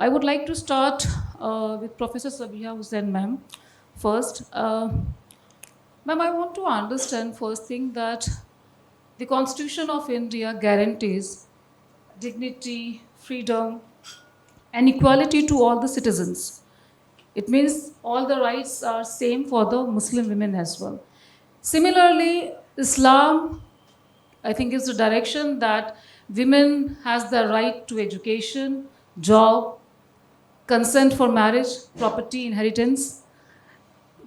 I would like to start with Professor Sabiha Hussain, ma'am. First, ma'am, I want to understand first thing that the Constitution of India guarantees dignity, freedom, and equality to all the citizens. It means all the rights are same for the Muslim women as well. Similarly, Islam, I think, is the direction that women has the right to education, job, consent for marriage, property, inheritance.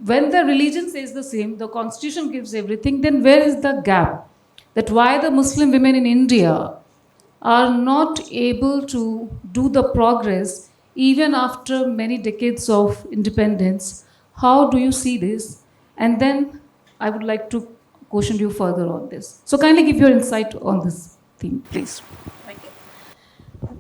When the religion says the same, the constitution gives everything, then where is the gap? That why the Muslim women in India are not able to do the progress even after many decades of independence. How do you see this? And then I would like to question you further on this. So kindly give your insight on this theme, please.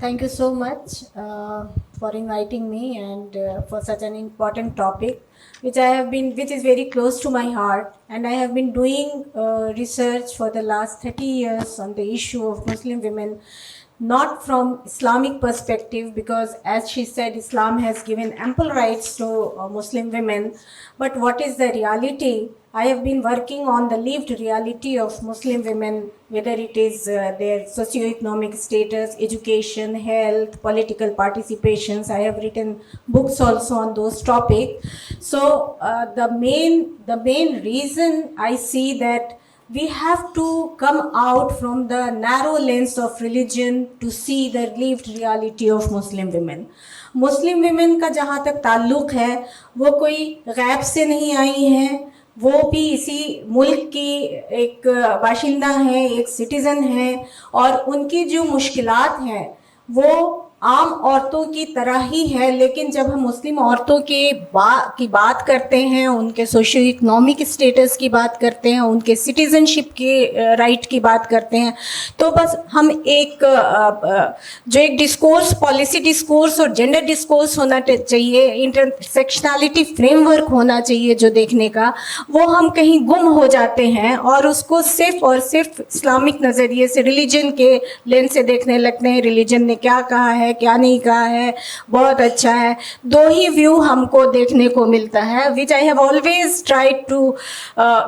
Thank you so much for inviting me and for such an important topic, which is very close to my heart. And I have been doing research for the last 30 years on the issue of Muslim women, not from Islamic perspective, because as she said, Islam has given ample rights to Muslim women. But what is the reality? I have been working on the lived reality of Muslim women, whether it is their socioeconomic status, education, health, political participations. I have written books also on those topics. So the main reason I see that we have to come out from the narrow lens of religion to see the lived reality of Muslim women. Muslim women का जहाँ तक ताल्लुक़ है, वो कोई गैब से नहीं आई हैं, वो भी इसी मुल्क की एक बाशिंदा हैं, एक सिटीज़न हैं, और उनकी जो मुश्किलात हैं वो आम औरतों की तरह ही है. लेकिन जब हम मुस्लिम औरतों की बात करते हैं, उनके सोशो इकोनॉमिक स्टेटस की बात करते हैं, उनके सिटीज़नशिप के राइट की बात करते हैं, तो बस हम जो एक डिस्कोर्स, पॉलिसी डिस्कोर्स और जेंडर डिस्कोर्स होना चाहिए, इंटरसेक्शनलिटी फ्रेमवर्क होना चाहिए जो देखने का, वो हम कहीं गुम हो जाते हैं और उसको सिर्फ और सिर्फ इस्लामिक नज़रिए से, रिलीजन के लेंस से देखने लगते हैं. रिलीजन ने क्या कहा है, क्या नहीं कहा है, बहुत अच्छा है. दो ही व्यू हमको देखने को मिलता है, which I have always tried to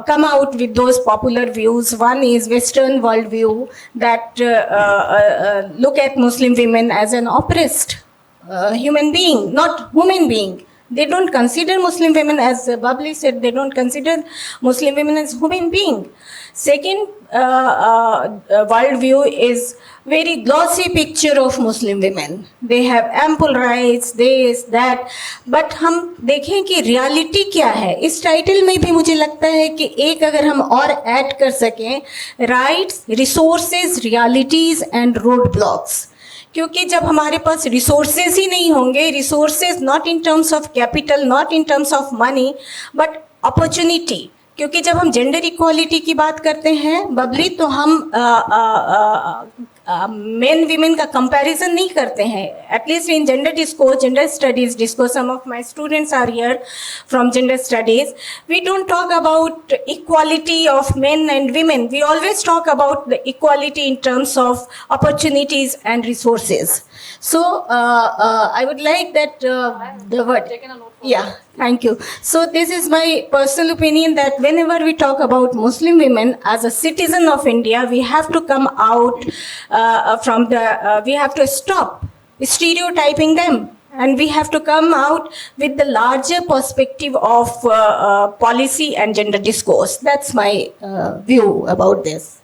come out with those popular views. One is Western world view that look at Muslim women as an oppressed human being, not human being. They don't consider Muslim women, as Babli said, they don't consider Muslim women as human being. Second world view is very glossy picture of Muslim women. They have ample rights, this, that. But हम देखें कि reality क्या है. इस title में भी मुझे लगता है कि एक अगर हम और ऐड कर सकें, rights, resources, realities and roadblocks. क्योंकि जब हमारे पास रिसोर्सेज ही नहीं होंगे, resources not in terms of capital, not in terms of money, but opportunity. क्योंकि जब हम जेंडर इक्वालिटी की बात करते हैं बबली, तो हम मेन वीमेन का कंपैरिजन नहीं करते हैं. At least in gender discourse, gender studies discourse, some of my students are here from gender studies, we don't talk about equality of men and women. We always talk about the equality in terms of opportunities and resources. So I would like that the word. Yeah, thank you. So this is my personal opinion that whenever we talk about Muslim women as a citizen of India, we have to come out from the. We have to stop stereotyping them, and we have to come out with the larger perspective of policy and gender discourse. That's my view about this.